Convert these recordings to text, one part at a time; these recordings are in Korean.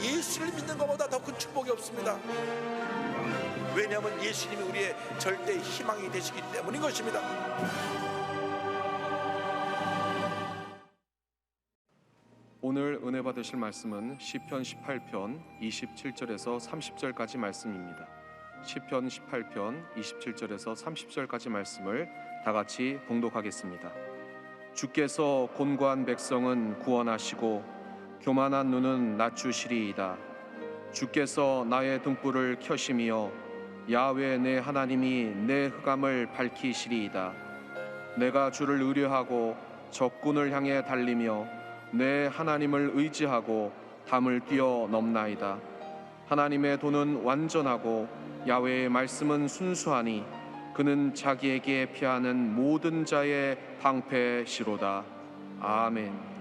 예수를 믿는 것보다 더 큰 축복이 없습니다. 왜냐하면 예수님이 우리의 절대 희망이 되시기 때문인 것입니다. 오늘 은혜 받으실 말씀은 시편 18편 27절에서 30절까지 말씀입니다. 시편 18편 27절에서 30절까지 말씀을 다 같이 봉독하겠습니다. 주께서 곤고한 백성은 구원하시고 교만한 눈은 낮추시리이다. 주께서 나의 등불을 켜심이여 야훼 내 하나님이 내 흑암을 밝히시리이다. 내가 주를 의뢰하고 적군을 향해 달리며 내 하나님을 의지하고 담을 뛰어넘나이다. 하나님의 도는 완전하고 야훼의 말씀은 순수하니 그는 자기에게 피하는 모든 자의 방패시로다. 아멘.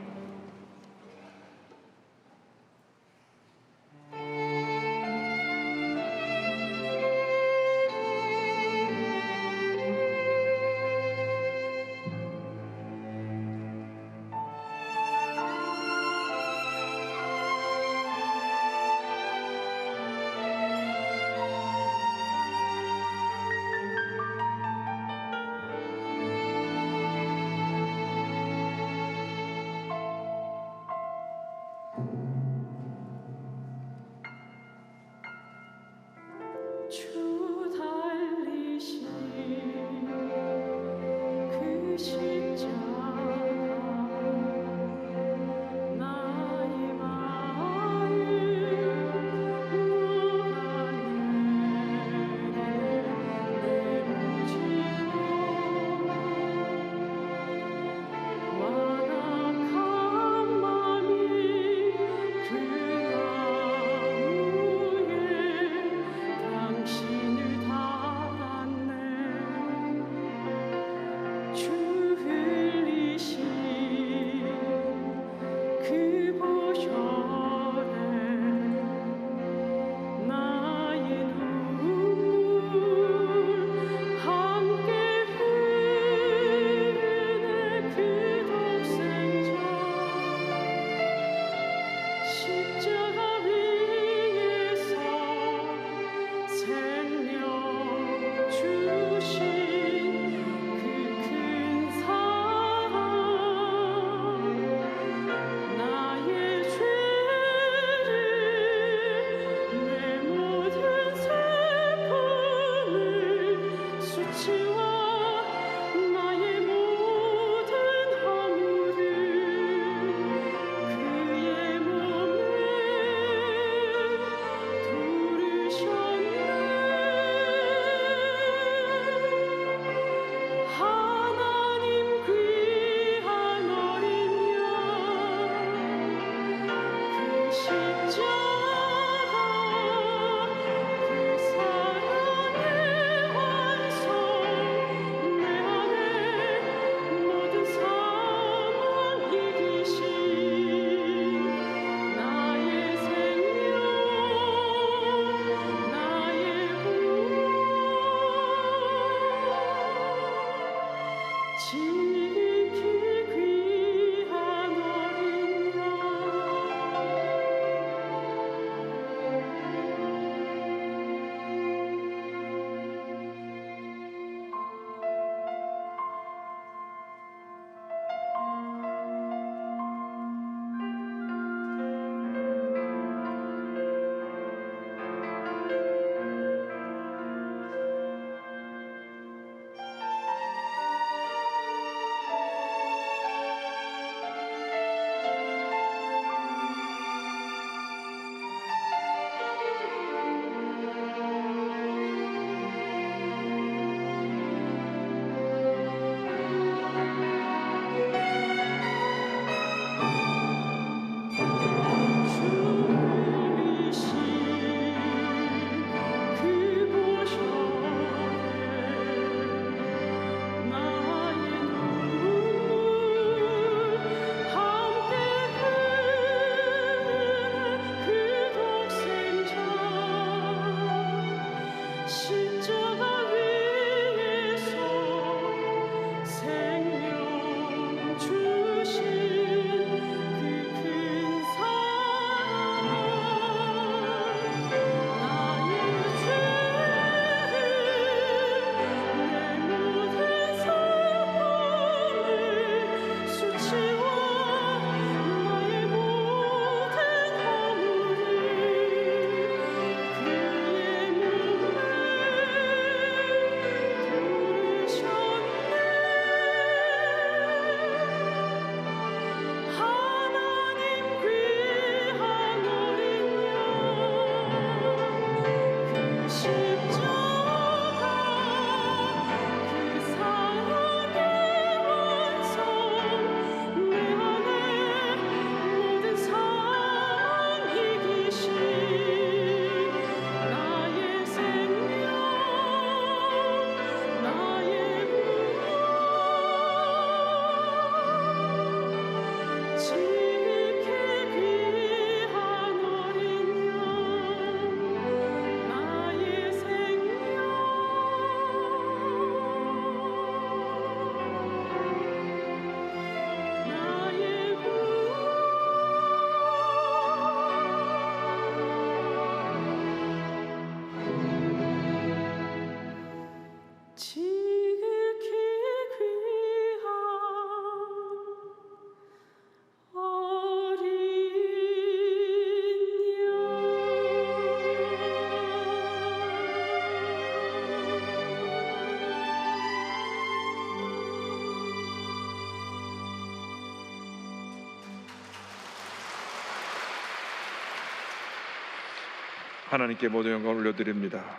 하나님께 모든 영광을 올려드립니다.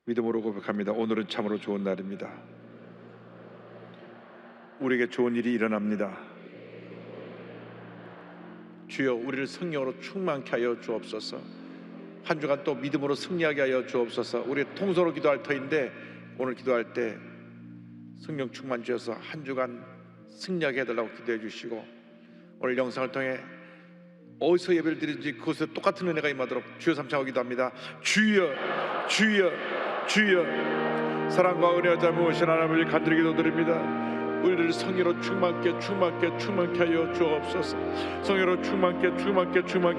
믿음으로 고백합니다. 오늘은 참으로 좋은 날입니다. 우리에게 좋은 일이 일어납니다. 주여, 우리를 성령으로 충만케 하여 주옵소서. 한 주간 또 믿음으로 승리하게 하여 주옵소서. 우리 통서로 기도할 터인데 오늘 기도할 때 성령 충만 주셔서 한 주간 승리하게 해달라고 기도해 주시고, 오늘 영상을 통해 어디서 예배를 드리는지 그곳에 똑같은 은혜가 임하도록 주여 삼창하고 기도합니다. 주여, 주여, 주여. 사랑과 은혜와 자비하신 하나님을 간절히 기도드립니다. 우리를 성령으로 충만케 하여 주옵소서. 성령으로 충만케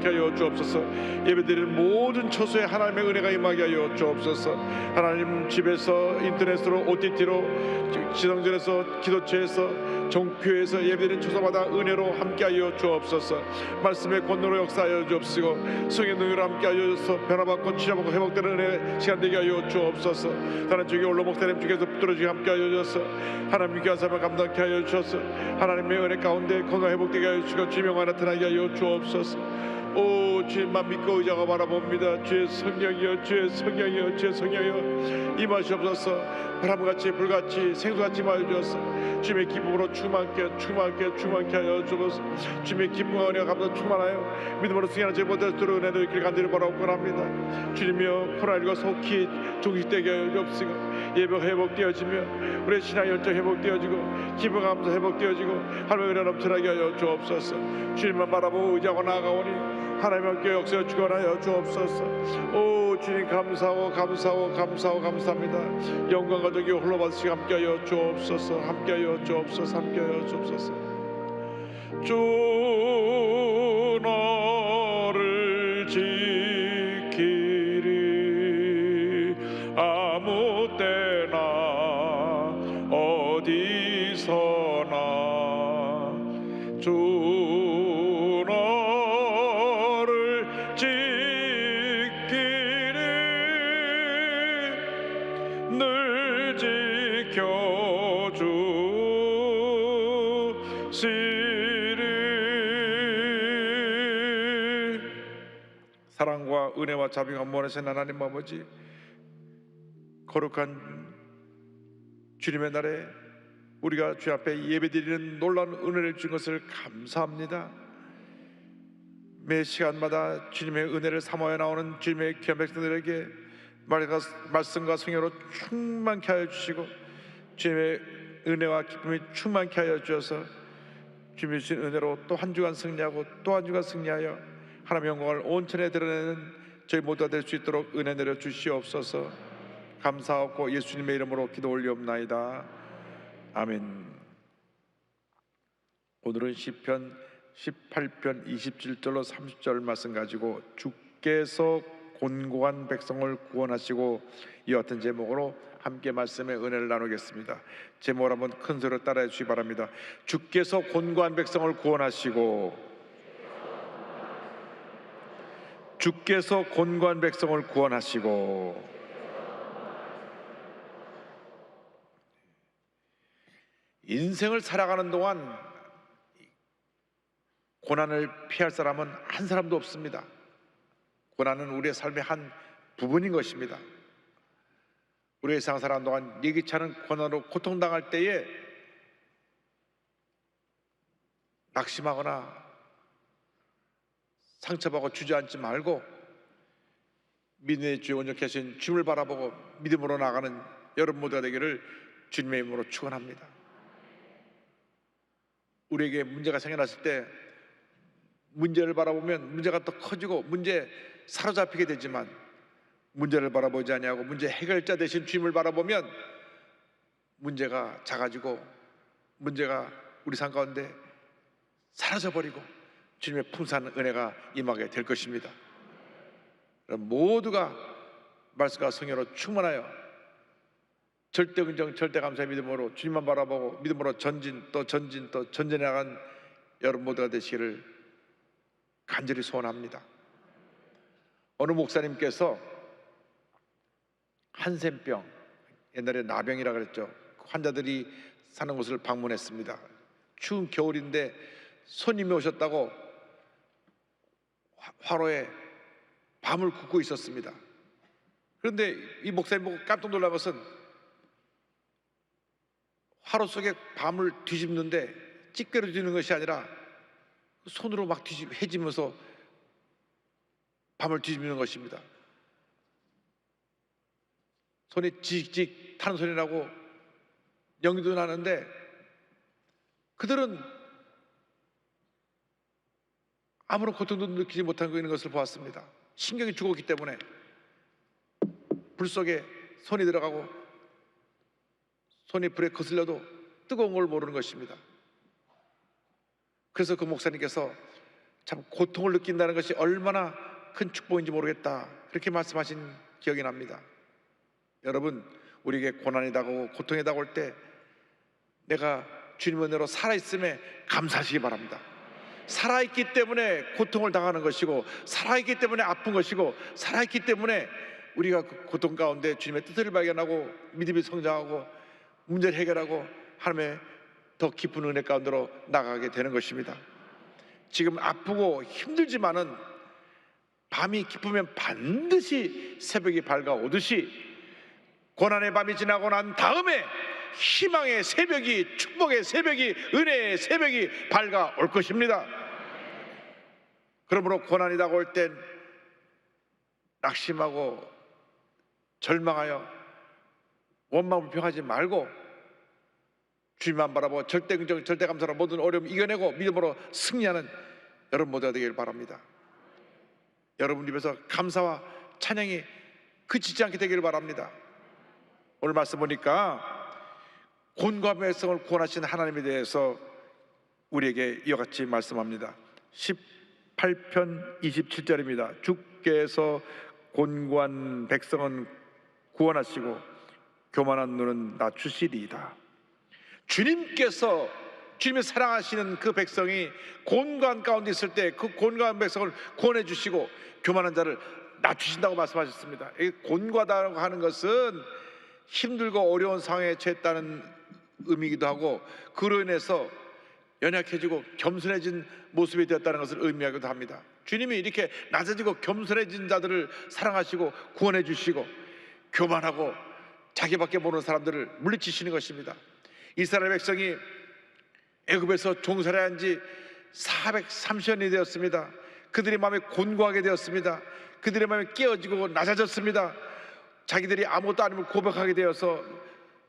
하여 주옵소서. 예배드리는 모든 처소에 하나님의 은혜가 임하게 하여 주옵소서. 하나님, 집에서, 인터넷으로, OTT로, 지성전에서, 기도처에서, 종교에서 예배드리는 처소마다 은혜로 함께하여 주옵소서. 말씀의 권능으로 역사하여 주옵시고, 성의 능력으로 함께하여 주옵소서. 변화받고 치료받고 회복되는 은혜 시간 되게 하여 주옵소서. 하나님, 주께 올로 목사님 주께서 붙들어주게 함께하여 주옵소서. 하나님, 귀한 삶을 감당케 하여 주옵소서. 하나님의 은혜 가운데 건강 회복되게 하여 주시고 주명과 나타나게 하여 주옵소서. 오, 주님만 믿고 의자가 바라봅니다. 주의 성령이여, 주의 성령이여, 주의 성령이여 임하시옵소서. 바람같이 불같이 생수같이 임하여 주옵소서. 주님의 기쁨으로 충만케 하여 주옵소서. 주님의 기쁨과 은혜가 감사 충만하여 믿음으로 승리하는 제 모든 들어 은혜도 있길 간절히 바라옵고합니다. 주님이여, 코로나19가 속히 종식되게 하여 주옵시고, 예배가 회복되어지며 우리의 신앙 열정 회복되어지고 기쁨 감사 회복되어지고 하나님의 은혜 넘쳐나게 하여 주옵소서. 주님만 바라보고 의지하고 나아가오니 하나님 함께 역사여 주관하여 주옵소서. 오, 주님 감사하고 감사합니다. 영광과 덕이 홀로 받으시고 함께하여 주옵소서. 함께하여 주옵소서. 주 너를 지키리. 아무 때나 어디서나 주 너를 지키리. 늘 지켜주시리. 사랑과 은혜와 자비가 원하신 하나님 아버지, 거룩한 주님의 날에 우리가 주 앞에 예배드리는 놀라운 은혜를 준 것을 감사합니다. 매 시간마다 주님의 은혜를 사모해 나오는 주님의 귀한 백성들에게 말씀과 성령으로 충만케 하여 주시고 주님의 은혜와 기쁨이 충만케 하여 주셔서 주님이 주신 은혜로 또 한 주간 승리하고 또 한 주간 승리하여 하나님의 영광을 온천에 드러내는 저희 모두가 될 수 있도록 은혜 내려 주시옵소서. 감사하고 예수님의 이름으로 기도 올리옵나이다. 아멘. 오늘은 시편 18편 27절로 30절 말씀 가지고 주께서 곤고한 백성을 구원하시고 이와 같은 제목으로 함께 말씀의 은혜를 나누겠습니다. 제목을 한번 큰 소리로 따라해 주시기 바랍니다. 주께서 곤고한 백성을 구원하시고, 주께서 곤고한 백성을 구원하시고. 인생을 살아가는 동안 고난을 피할 사람은 한 사람도 없습니다. 고난은 우리의 삶의 한 부분인 것입니다. 우리의 세상 살아가는 동안 예기치 않은 고난으로 고통당할 때에 낙심하거나 상처받고 주저앉지 말고 믿음의 주에 온전케 하신 주님을 바라보고 믿음으로 나가는 여러분 모두가 되기를 주님의 이름으로 축원합니다. 우리에게 문제가 생겨났을 때 문제를 바라보면 문제가 더 커지고 문제에 사로잡히게 되지만, 문제를 바라보지 아니하고 문제 해결자 대신 주님을 바라보면 문제가 작아지고 문제가 우리 삶 가운데 사라져버리고 주님의 풍성한 은혜가 임하게 될 것입니다. 모두가 말씀과 성령으로 충만하여 절대 긍정 절대 감사의 믿음으로 주님만 바라보고 믿음으로 전진 또 전진해 나간 여러분 모두가 되시기를 간절히 소원합니다. 어느 목사님께서 한센병, 옛날에 나병이라 그랬죠. 환자들이 사는 곳을 방문했습니다. 추운 겨울인데 손님이 오셨다고 화로에 밤을 굽고 있었습니다. 그런데 이 목사님 보고 깜짝 놀란 것은 화로 속에 밤을 뒤집는데 찌개로 뒤집는 것이 아니라 손으로 막 해지면서 밤을 뒤집는 것입니다. 손이 지직직 타는 소리 나고 연기도 나는데 그들은 아무런 고통도 느끼지 못하고 있는 것을 보았습니다. 신경이 죽었기 때문에 불 속에 손이 들어가고 손이 불에 거슬려도 뜨거운 걸 모르는 것입니다. 그래서 그 목사님께서 참 고통을 느낀다는 것이 얼마나 큰 축복인지 모르겠다, 그렇게 말씀하신 기억이 납니다. 여러분, 우리에게 고난이 다가오고 고통이 다가올 때 내가 주님 은혜로 살아있음에 감사하시기 바랍니다. 살아있기 때문에 고통을 당하는 것이고, 살아있기 때문에 아픈 것이고, 살아있기 때문에 우리가 그 고통 가운데 주님의 뜻을 발견하고 믿음이 성장하고 문제를 해결하고 하나님의 더 깊은 은혜 가운데로 나가게 되는 것입니다. 지금 아프고 힘들지만은 밤이 깊으면 반드시 새벽이 밝아오듯이 고난의 밤이 지나고 난 다음에 희망의 새벽이, 축복의 새벽이, 은혜의 새벽이 밝아올 것입니다. 그러므로 고난이 다가올 땐 낙심하고 절망하여 원망불평하지 말고 주님만 바라보고 절대 긍정, 절대 감사로 모든 어려움 이겨내고 믿음으로 승리하는 여러분 모두가 되길 바랍니다. 여러분 입에서 감사와 찬양이 그치지 않게 되기를 바랍니다. 오늘 말씀 보니까 곤고와 백성을 구원하신 하나님에 대해서 우리에게 이와 같이 말씀합니다. 18편 27절입니다. 주께서 곤고한 백성은 구원하시고 교만한 눈은 낮추시리이다. 주님께서, 주님이 사랑하시는 그 백성이 곤고한 가운데 있을 때 그 곤고한 백성을 구원해 주시고 교만한 자를 낮추신다고 말씀하셨습니다. 이 곤고하다고 하는 것은 힘들고 어려운 상황에 처했다는 의미이기도 하고, 그로 인해서 연약해지고 겸손해진 모습이 되었다는 것을 의미하기도 합니다. 주님이 이렇게 낮아지고 겸손해진 자들을 사랑하시고 구원해 주시고 교만하고 자기밖에 모르는 사람들을 물리치시는 것입니다. 이스라엘 백성이 애굽에서 종살이한 지 430년이 되었습니다. 그들의 마음이 곤고하게 되었습니다. 그들의 마음이 깨어지고 낮아졌습니다. 자기들이 아무것도 아님을 고백하게 되어서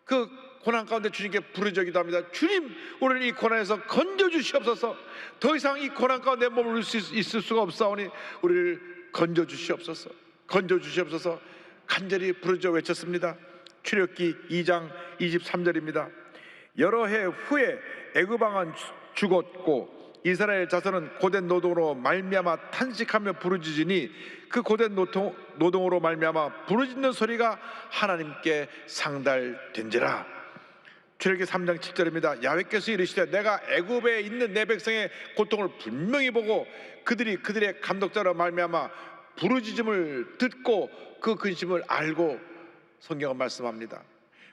그 고난 가운데 주님께 부르짖기도 합니다. 주님, 우리를 이 고난에서 건져주시옵소서. 더 이상 이 고난 가운데 머물 수 있을 수가 없사오니 우리를 건져주시옵소서. 건져주시옵소서. 간절히 부르짖어 외쳤습니다. 출애굽기 2장 23절입니다. 여러 해 후에 애굽 왕은 죽었고 이스라엘 자손은 고된 노동으로 말미암아 탄식하며 부르짖으니 그 고된 노동으로 말미암아 부르짖는 소리가 하나님께 상달된지라. 출애굽기 3장 7절입니다. 야훼께서 이르시되 내가 애굽에 있는 내 백성의 고통을 분명히 보고 그들의 감독자로 말미암아 부르짖음을 듣고 그 근심을 알고, 성경은 말씀합니다.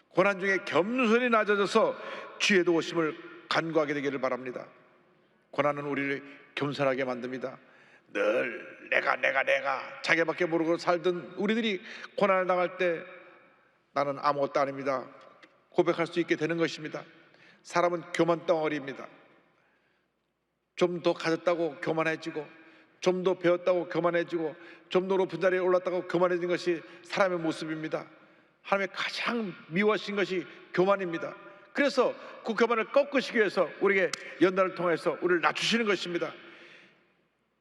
고난 중에 겸손히 낮아져서 주의 도우심을 간구하게 되기를 바랍니다. 고난은 우리를 겸손하게 만듭니다. 늘 내가 자기밖에 모르고 살던 우리들이 고난을 당할 때 나는 아무것도 아닙니다 고백할 수 있게 되는 것입니다. 사람은 교만 덩어리입니다. 좀 더 가졌다고 교만해지고, 좀 더 배웠다고 교만해지고, 좀 더 높은 자리에 올랐다고 교만해진 것이 사람의 모습입니다. 하나님의 가장 미워하신 것이 교만입니다. 그래서 그 교만을 꺾으시기 위해서 우리에게 연단을 통해서 우리를 낮추시는 것입니다.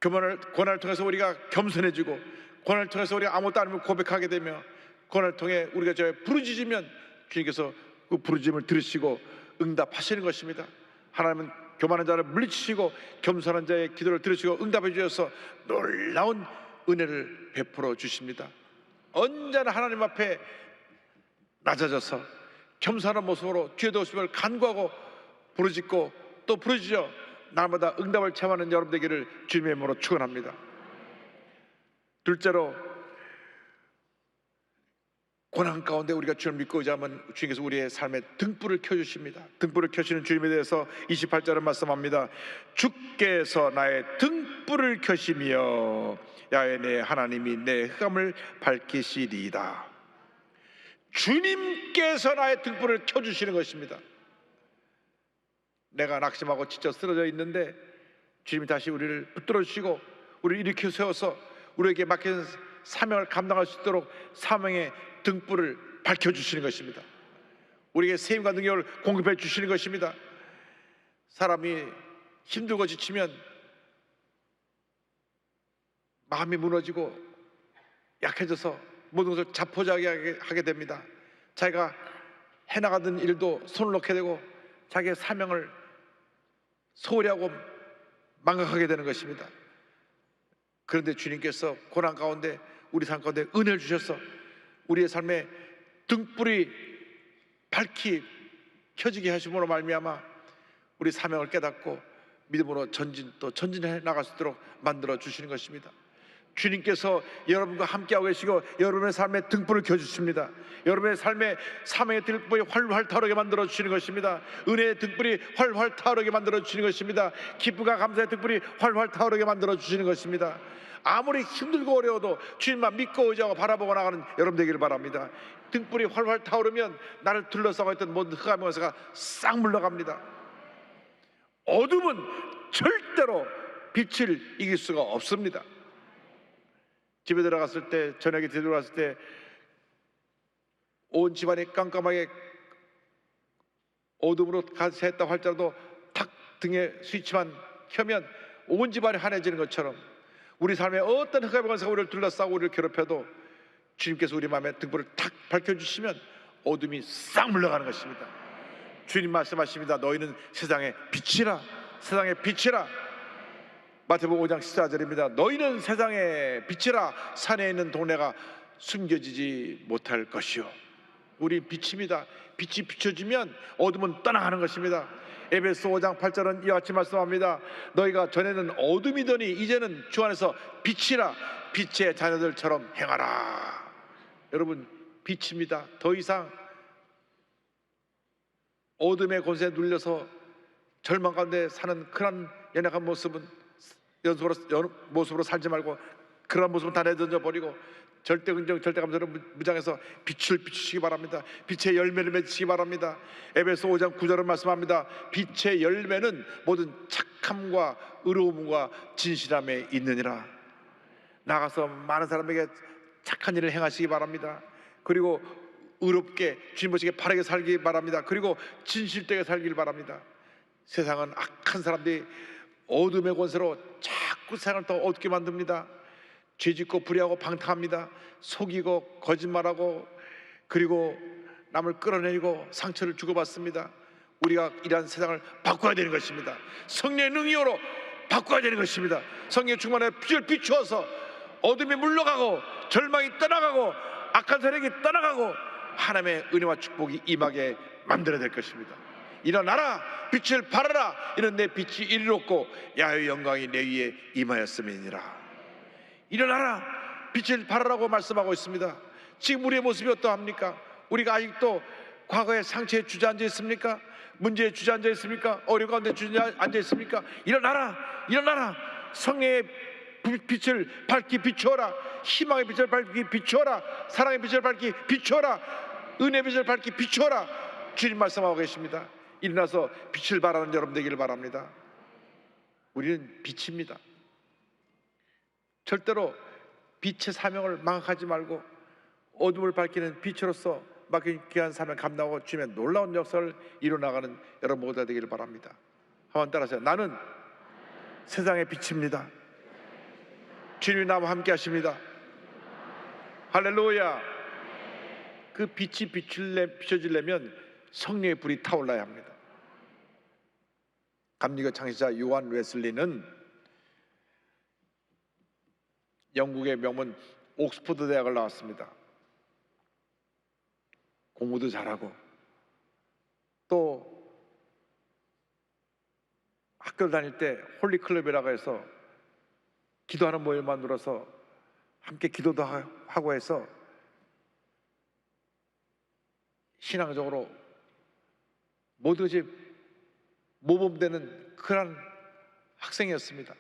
고난을 통해서 우리가 겸손해지고, 고난을 통해서 우리가 아무것도 아니면 고백하게 되며, 고난을 통해 우리가 부르짖으면 주님께서 그 부르짖음을 들으시고 응답하시는 것입니다. 하나님은 교만한 자를 물리치시고 겸손한 자의 기도를 들으시고 응답해 주셔서 놀라운 은혜를 베풀어 주십니다. 언제나 하나님 앞에 낮아져서 겸손한 모습으로 주의 도우심을 간구하고 부르짖고 또 부르짖어 날마다 응답을 체험하는 여러분 되기를 주님의 이름으로 축원합니다. 둘째로, 고난 가운데 우리가 주를 믿고 의지하면 주님께서 우리의 삶에 등불을 켜주십니다. 등불을 켜시는 주님에 대해서 28절은 말씀합니다. 주께서 나의 등불을 켜시며 야훼 내 하나님이 내 흑암을 밝히시리이다. 주님께서 나의 등불을 켜주시는 것입니다. 내가 낙심하고 지쳐 쓰러져 있는데 주님이 다시 우리를 붙들어 주시고 우리를 일으켜 세워서 우리에게 맡긴 사명을 감당할 수 있도록 사명의 등불을 밝혀주시는 것입니다. 우리에게 세임과 능력을 공급해 주시는 것입니다. 사람이 힘들고 지치면 마음이 무너지고 약해져서 모든 것을 자포자기하게 됩니다. 자기가 해나가던 일도 손을 놓게 되고 자기의 사명을 소홀히 하고 망각하게 되는 것입니다. 그런데 주님께서 고난 가운데 우리 삶 가운데 은혜를 주셔서 우리의 삶에 등불이 밝히 켜지게 하심으로 말미암아 우리 사명을 깨닫고 믿음으로 전진해 나갈 수 있도록 만들어 주시는 것입니다. 주님께서 여러분과 함께하고 계시고 여러분의 삶에 등불을 켜주십니다. 여러분의 삶에 사명의 등불이 활활 타오르게 만들어 주시는 것입니다. 은혜의 등불이 활활 타오르게 만들어 주시는 것입니다. 기쁨과 감사의 등불이 활활 타오르게 만들어 주시는 것입니다. 아무리 힘들고 어려워도 주님만 믿고 의지하고 바라보고 나가는 여러분 되기를 바랍니다. 등불이 활활 타오르면 나를 둘러싸고 있던 모든 흑암의 권세가 싹 물러갑니다. 어둠은 절대로 빛을 이길 수가 없습니다. 집에 들어갔을 때, 저녁에 들어갔을 때 온 집안이 깜깜하게 어둠으로 가세했다고 할지라도 탁 등에 스위치만 켜면 온 집안이 환해지는 것처럼 우리 삶에 어떤 흑암의 권세가 우리를 둘러싸고 우리를 괴롭혀도 주님께서 우리 마음에 등불을 탁 밝혀주시면 어둠이 싹 물러가는 것입니다. 주님 말씀하십니다. 너희는 세상의 빛이라. 세상의 빛이라. 마태복음 5장 14절입니다. 너희는 세상의 빛이라. 산에 있는 동네가 숨겨지지 못할 것이요. 우리 빛입니다. 빛이 비춰지면 어둠은 떠나가는 것입니다. 에베소 5장 8절은 이와 같이 말씀합니다. 너희가 전에는 어둠이더니 이제는 주 안에서 빛이라. 빛의 자녀들처럼 행하라. 여러분, 빛입니다. 더 이상 어둠의 권세에 눌려서 절망 가운데 사는 그런 연약한 모습으로 살지 말고 그런 모습은 다 내던져 버리고 절대 긍정, 절대 감사로 무장해서 빛을 비추시기 바랍니다. 빛의 열매를 맺으시기 바랍니다. 에베소 5장 9절은 말씀합니다. 빛의 열매는 모든 착함과 의로움과 진실함에 있느니라. 나가서 많은 사람에게 착한 일을 행하시기 바랍니다. 그리고 의롭게 주님 보시기에 바르게 살기 바랍니다. 그리고 진실되게 살길 바랍니다. 세상은 악한 사람들이 어둠의 권세로 자꾸 세상을 더 어둡게 만듭니다. 죄짓고 불의하고 방탕합니다. 속이고 거짓말하고 그리고 남을 끌어내리고 상처를 주고받습니다. 우리가 이러한 세상을 바꿔야 되는 것입니다. 성령의 능력으로 바꿔야 되는 것입니다. 성령의 충만에 빛을 비추어서 어둠이 물러가고 절망이 떠나가고 악한 세력이 떠나가고 하나님의 은혜와 축복이 임하게 만들어야 될 것입니다. 일어나라, 빛을 발하라. 이는 내 빛이 이리롭고 야훼의 영광이 내 위에 임하였음이니라. 일어나라, 빛을 발하라고 말씀하고 있습니다. 지금 우리의 모습이 어떠합니까? 우리가 아직도 과거의 상처에 주저앉아 있습니까? 문제에 주저앉아 있습니까? 어려운 가운데 주저앉아 있습니까? 일어나라, 일어나라. 성령의 빛을 밝히 비추어라. 희망의 빛을 밝히 비추어라. 사랑의 빛을 밝히 비추어라. 은혜의 빛을 밝히 비추어라. 주님 말씀하고 계십니다. 일어나서 빛을 발하는 여러분 되기를 바랍니다. 우리는 빛입니다. 절대로 빛의 사명을 망각하지 말고 어둠을 밝히는 빛으로서 맡긴 귀한 사명 감당하고 주님의 놀라운 역사를 이뤄나가는 여러분 모두가 되기를 바랍니다. 한번 따라하세요. 나는 세상의 빛입니다. 주님이 나와 함께 하십니다. 할렐루야. 그 빛이 비춰지려면 성령의 불이 타올라야 합니다. 감리교 창시자 요한 웨슬리는 영국의 명문 옥스퍼드 대학을 나왔습니다. 공부도 잘하고 또 학교를 다닐 때 홀리클럽이라고 해서 기도하는 모임을 만들어서 함께 기도도 하고 해서 신앙적으로 모든 것이 모범되는 그런 학생이었습니다.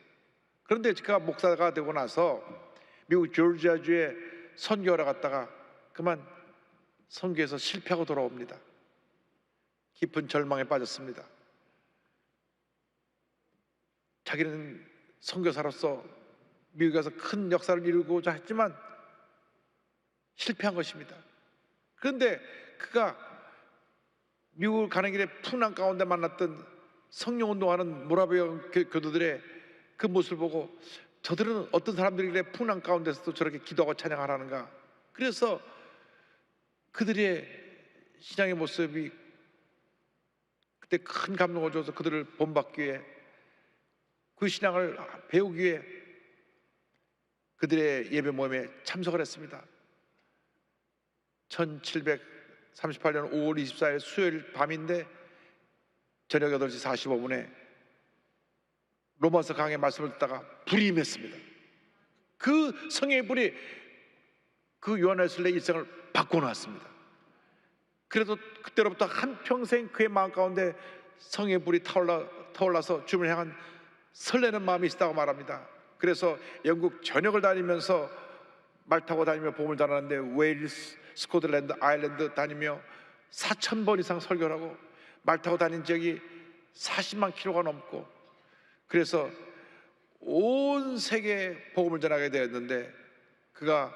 그런데 제가 목사가 되고 나서 미국 조지아주에 선교하러 갔다가 그만 선교에서 실패하고 돌아옵니다. 깊은 절망에 빠졌습니다. 자기는 선교사로서 미국에 가서 큰 역사를 이루고자 했지만 실패한 것입니다. 그런데 그가 미국을 가는 길에 풍랑 가운데 만났던 성령운동하는 모라비아 교도들의 그 모습을 보고 저들은 어떤 사람들이길래 풍랑 가운데서도 저렇게 기도하고 찬양하라는가. 그래서 그들의 신앙의 모습이 그때 큰 감동을 줘서 그들을 본받기 위해, 그 신앙을 배우기 위해 그들의 예배 모임에 참석을 했습니다. 1738년 5월 24일 수요일 밤인데 저녁 8시 45분에 로마서 강의 말씀을 듣다가 불이 임했습니다. 그 성령의 불이 그 요한 웨슬레의 일생을 바꿔놨습니다. 그래도 그때로부터 한평생 그의 마음 가운데 성령의 불이 타올라서 주님을 향한 설레는 마음이 있다고 말합니다. 그래서 영국 전역을 다니면서 말 타고 다니며 복음을 전하는데 웨일스, 스코틀랜드, 아일랜드 다니며 4,000번 이상 설교를 하고 말 타고 다닌 지역이 40만 킬로가 넘고, 그래서 온 세계에 복음을 전하게 되었는데 그가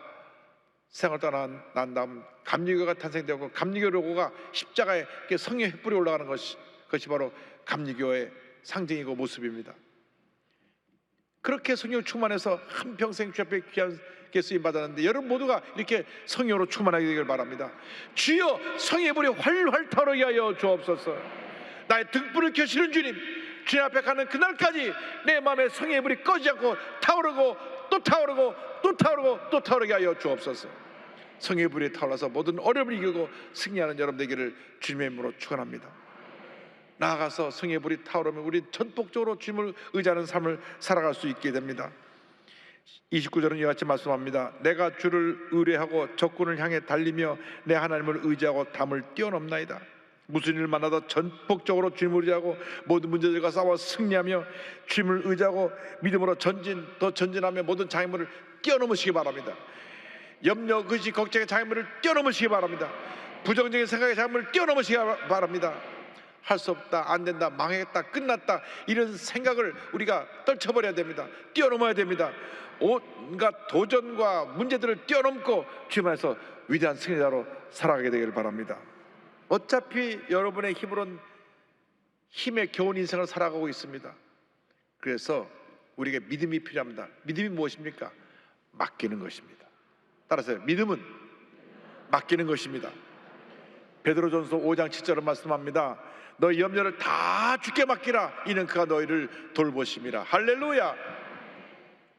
세상을 떠난 다음 감리교가 탄생되었고, 감리교 로고가 십자가에 성령의 횃불이 올라가는 것이 바로 감리교의 상징이고 모습입니다. 그렇게 성령 충만해서 한평생 주 앞에 귀하게 쓰임 받았는데 여러분 모두가 이렇게 성령으로 충만하게 되길 바랍니다. 주여 성령의 불이 활활 타오르게 하여 주옵소서. 나의 등불을 켜시는 주님, 주님 앞에 가는 그날까지 내 마음에 성령의 불이 꺼지지 않고 타오르고 또 타오르고 또 타오르고 또 타오르게 하여 주옵소서. 성령의 불이 타올라서 모든 어려움을 이기고 승리하는 여러분 되기를 주님의 이름으로 축원합니다. 나아가서 성령의 불이 타오르면 우리 전폭적으로 주님을 의지하는 삶을 살아갈 수 있게 됩니다. 29절은 이와 같이 말씀합니다. 내가 주를 의뢰하고 적군을 향해 달리며 내 하나님을 의지하고 담을 뛰어넘나이다. 무슨 일을 만나도 전폭적으로 주님을 의지하고 모든 문제들과 싸워 승리하며 주님을 의지하고 믿음으로 더 전진하며 모든 장애물을 뛰어넘으시기 바랍니다. 염려, 의식, 걱정의 장애물을 뛰어넘으시기 바랍니다. 부정적인 생각의 장애물을 뛰어넘으시기 바랍니다. 할 수 없다, 안 된다, 망했다, 끝났다, 이런 생각을 우리가 떨쳐버려야 됩니다. 뛰어넘어야 됩니다. 온갖 도전과 문제들을 뛰어넘고 주님 안에서 위대한 승리자로 살아가게 되기를 바랍니다. 어차피 여러분의 힘으로는 힘에 겨운 인생을 살아가고 있습니다. 그래서 우리에게 믿음이 필요합니다. 믿음이 무엇입니까? 맡기는 것입니다. 따라서 믿음은 맡기는 것입니다. 베드로전서 5장 7절은 말씀합니다. 너희 염려를 다 주께 맡기라. 이는 그가 너희를 돌보심이라. 할렐루야.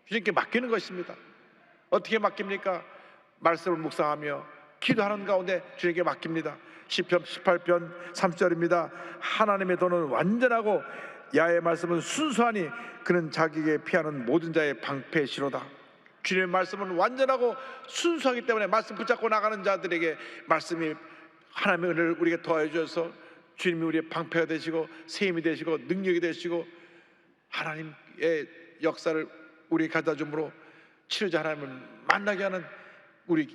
주님께 맡기는 것입니다. 어떻게 맡깁니까? 말씀을 묵상하며 기도하는 가운데 주님께 맡깁니다. 시편 18편 3절입니다. 하나님의 도는 완전하고 야의 말씀은 순수하니 그는 자기에게 피하는 모든 자의 방패시로다. 주님의 말씀은 완전하고 순수하기 때문에 말씀 붙잡고 나가는 자들에게 말씀이 하나님의 은혜를 우리에게 더해 주셔서 주님이 우리의 방패가 되시고 새 힘이 되시고 능력이 되시고 하나님의 역사를 우리에게 가져다 줌으로 치료자 하나님을 만나게 하는 우리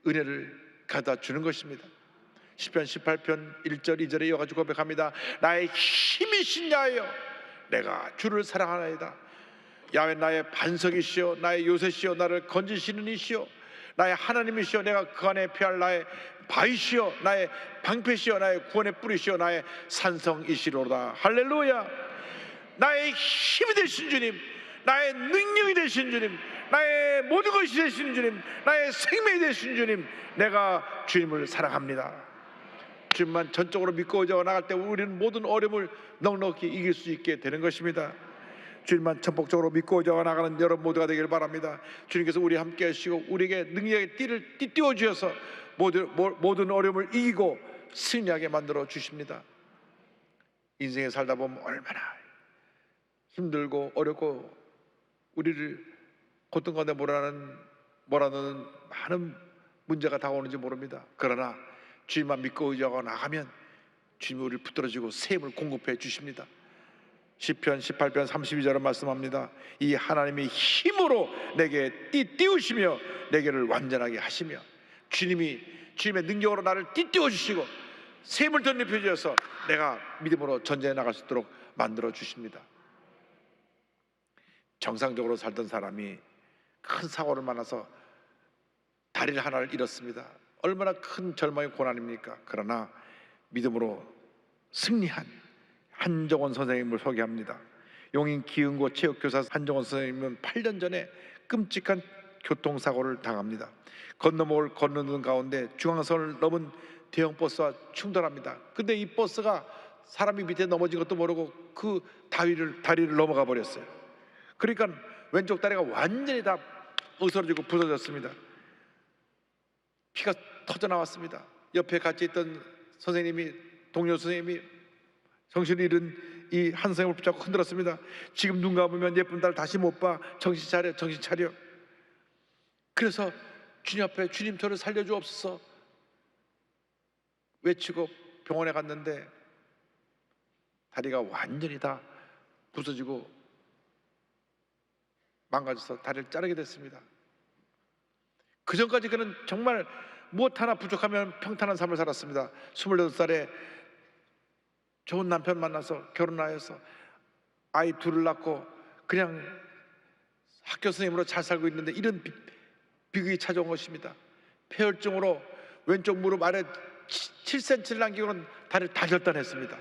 은혜를 가져다 주는 것입니다. 시편 18편 1절 2절에 이어가지고 고백합니다. 나의 힘이신 야여 내가 주를 사랑하나이다. 야훼 나의 반석이시여 나의 요새시여 나를 건지시는 이시여 나의 하나님이시여 내가 그 안에 피할 나의 바위시여 나의 방패시여 나의 구원의 뿌리시여 나의 산성이시로다. 할렐루야. 나의 힘이 되신 주님, 나의 능력이 되신 주님, 나의 모든 것이 되신 주님, 나의 생명이 되신 주님, 내가 주님을 사랑합니다. 주님만 전적으로 믿고 의지하고 나갈 때 우리는 모든 어려움을 넉넉히 이길 수 있게 되는 것입니다. 주님만 전폭적으로 믿고 의지하고 나가는 여러분 모두가 되길 바랍니다. 주님께서 우리 함께 하시고 우리에게 능력의 띠를 띠띠워 주셔서 모든 어려움을 이기고 승리하게 만들어 주십니다. 인생에 살다 보면 얼마나 힘들고 어렵고 우리를 고통 가운데 몰아넣는 많은 문제가 다가오는지 모릅니다. 그러나 주님만 믿고 의지하고 나가면 주님이 우리를 붙들어주고 새 힘을 공급해 주십니다. 시편 18편 32절은 말씀합니다. 이 하나님이 힘으로 내게 띠띠우시며 내게를 완전하게 하시며, 주님이 주님의 능력으로 나를 띠띠워 주시고 새 힘을 덧입혀 주셔서 내가 믿음으로 전쟁에 나갈 수 있도록 만들어 주십니다. 정상적으로 살던 사람이 큰 사고를 만나서 다리를 하나를 잃었습니다. 얼마나 큰 절망의 고난입니까? 그러나 믿음으로 승리한 한정원 선생님을 소개합니다. 용인 기흥고 체육교사 한정원 선생님은 8년 전에 끔찍한 교통사고를 당합니다. 건너목을 걷는 가운데 중앙선을 넘은 대형 버스와 충돌합니다. 근데 이 버스가 사람이 밑에 넘어진 것도 모르고 그 다리를 넘어가 버렸어요. 그러니까 왼쪽 다리가 완전히 다 으스러지고 부서졌습니다. 피가 터져 나왔습니다. 옆에 같이 있던 선생님이, 동료 선생님이 정신을 잃은 이 한 선생님을 붙잡고 흔들었습니다. 지금 눈 감으면 예쁜 딸 다시 못 봐. 정신 차려, 정신 차려. 그래서 주님 앞에, 주님 저를 살려주옵소서 외치고 병원에 갔는데 다리가 완전히 다 부서지고 망가져서 다리를 자르게 됐습니다. 그 전까지 그는 정말 무엇 하나 부족하면 평탄한 삶을 살았습니다. 28살에 좋은 남편 만나서 결혼하여서 아이 둘을 낳고 그냥 학교 선생님으로 잘 살고 있는데 이런 비극이 찾아온 것입니다. 폐혈증으로 왼쪽 무릎 아래 7cm를 남기고는 다리를 다 절단했습니다.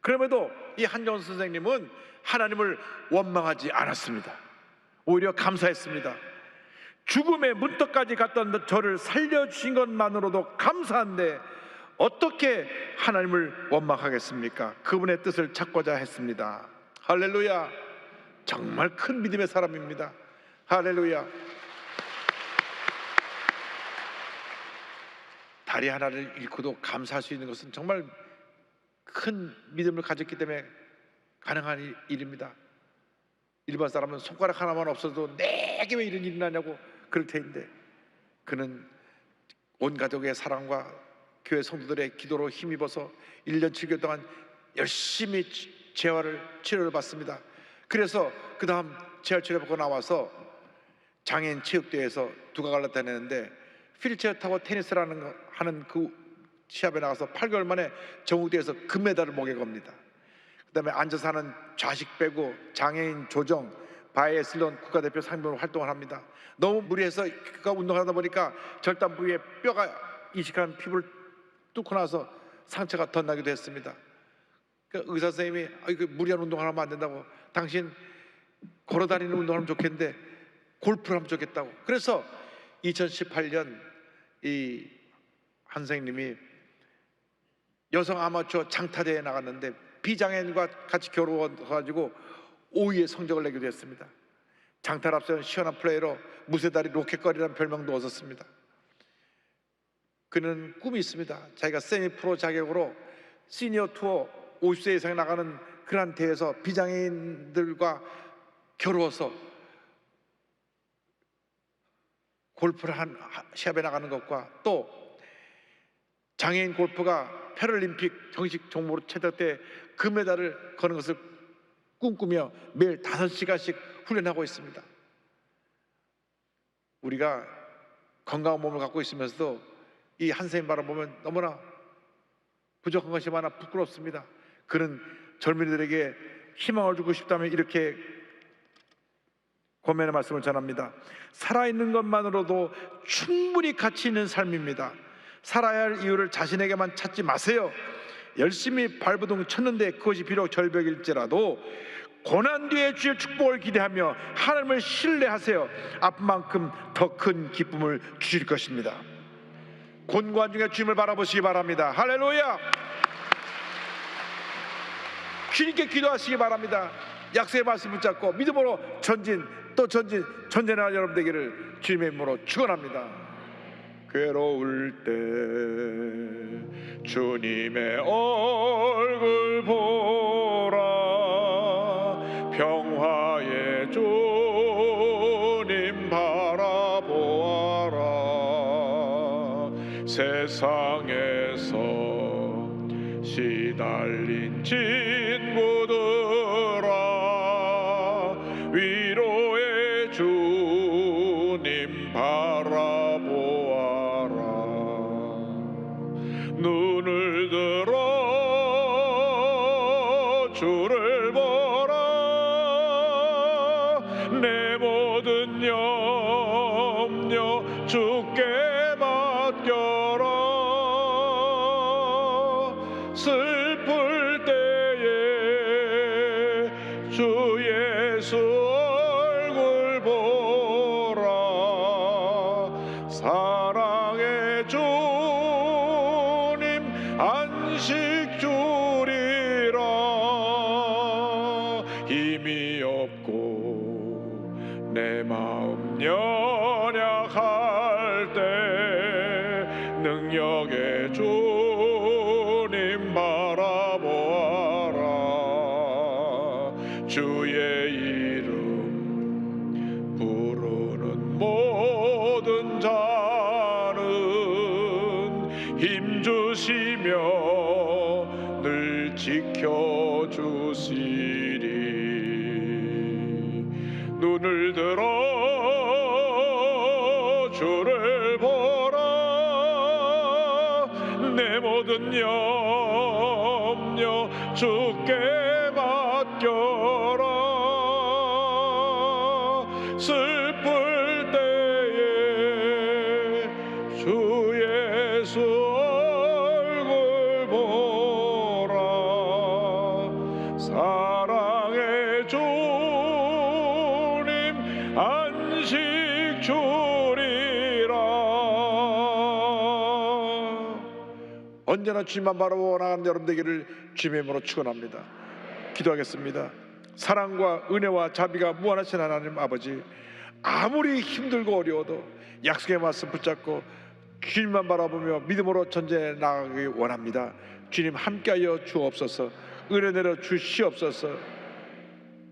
그럼에도 이 한정원 선생님은 하나님을 원망하지 않았습니다. 오히려 감사했습니다. 죽음의 문턱까지 갔던 저를 살려주신 것만으로도 감사한데 어떻게 하나님을 원망하겠습니까? 그분의 뜻을 찾고자 했습니다. 할렐루야. 정말 큰 믿음의 사람입니다. 할렐루야. 다리 하나를 잃고도 감사할 수 있는 것은 정말 큰 믿음을 가졌기 때문에 가능한 일입니다. 일반 사람은 손가락 하나만 없어도 내게 왜 이런 일이 나냐고 그럴 텐데, 그는 온 가족의 사랑과 교회 성도들의 기도로 힘입어서 1년 7개월 동안 열심히 치료를 받습니다. 그래서 그 다음 재활치료 받고 나와서 장애인 체육대회에서 두각을 나타내는데 휠체어 타고 하는 그 시합에 나가서 8개월 만에 전국대회에서 금메달을 목에 겁니다. 그 다음에 앉아서 하는 좌식 빼고 장애인 조정, 바이애슬론 국가대표 상병으로 활동을 합니다. 너무 무리해서 운동을 하다 보니까 절단 부위에 뼈가 이식한 피부를 뚫고 나서 상처가 덧나기도 했습니다. 그러니까 의사 선생님이 이거 무리한 운동을 하면 안 된다고, 당신 걸어다니는 운동을 하면 좋겠는데 골프를 하면 좋겠다고. 그래서 2018년 이 한 선생님이 여성 아마추어 장타대회에 나갔는데 비장애인과 같이 겨루어가지고 5위의 성적을 내기도 했습니다. 장타를 앞세운 시원한 플레이로 무쇠다리 로켓걸이라는 별명도 얻었습니다. 그는 꿈이 있습니다. 자기가 세미프로 자격으로 시니어 투어 50세 이상에 나가는 그러한 대회에서 비장애인들과 겨루어서 골프를 한 시합에 나가는 것과 또 장애인 골프가 패럴림픽 정식 종목으로 채택돼 금메달을 거는 것을 꿈꾸며 매일 5시간씩 훈련하고 있습니다. 우리가 건강한 몸을 갖고 있으면서도 이 한 선생님 바라보면 너무나 부족한 것이 많아 부끄럽습니다. 그는 젊은이들에게 희망을 주고 싶다면 이렇게 권면의 말씀을 전합니다. 살아있는 것만으로도 충분히 가치 있는 삶입니다. 살아야 할 이유를 자신에게만 찾지 마세요. 열심히 발버둥 쳤는데 그것이 비록 절벽일지라도 고난 뒤에 주의 축복을 기대하며 하나님을 신뢰하세요. 아픈 만큼 더 큰 기쁨을 주실 것입니다. 곤고한 중에 주님을 바라보시기 바랍니다. 할렐루야. 주님께 기도하시기 바랍니다. 약속의 말씀 붙잡고 믿음으로 전진하는 여러분 되기를 주님의 이름으로 축원합니다. 괴로울 때 주님의 얼굴 보라, 평화의 주님 바라보아라. 세상에서 시달린 친구들아, 위로의 주님 바라보아라. 눈을 들어 주를 보라. 내 모든 염려 주께 맡겨라. 슬플 때에 주 예수 얼굴 보라. 사랑의 주님 안식 주리라. 힘이 없고 내 마음 연약할 때 능력의 주님 바라보아라. 주의 이름 부르는 모든 자는 힘주시며 늘 지켜주시리. 눈을 들어 주를 보라. 내 모든 염려 주께 맡겨라. 슬플 때에 주 예수 얼굴 보라. 사랑의 주님 안식 주리라. 언제나 주님만 바라보고 나가는 여러분 되기를 주님의 이름으로 축원합니다. 기도하겠습니다. 사랑과 은혜와 자비가 무한하신 하나님 아버지, 아무리 힘들고 어려워도 약속의 말씀 붙잡고 주님만 바라보며 믿음으로 전쟁에 나가기 원합니다. 주님 함께하여 주옵소서. 은혜 내려 주시옵소서.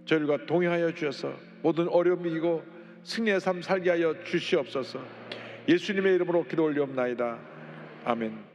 저희들과 동행하여 주셔서 모든 어려움이 이기고 승리의 삶 살게 하여 주시옵소서. 예수님의 이름으로 기도 올리옵나이다. 아멘.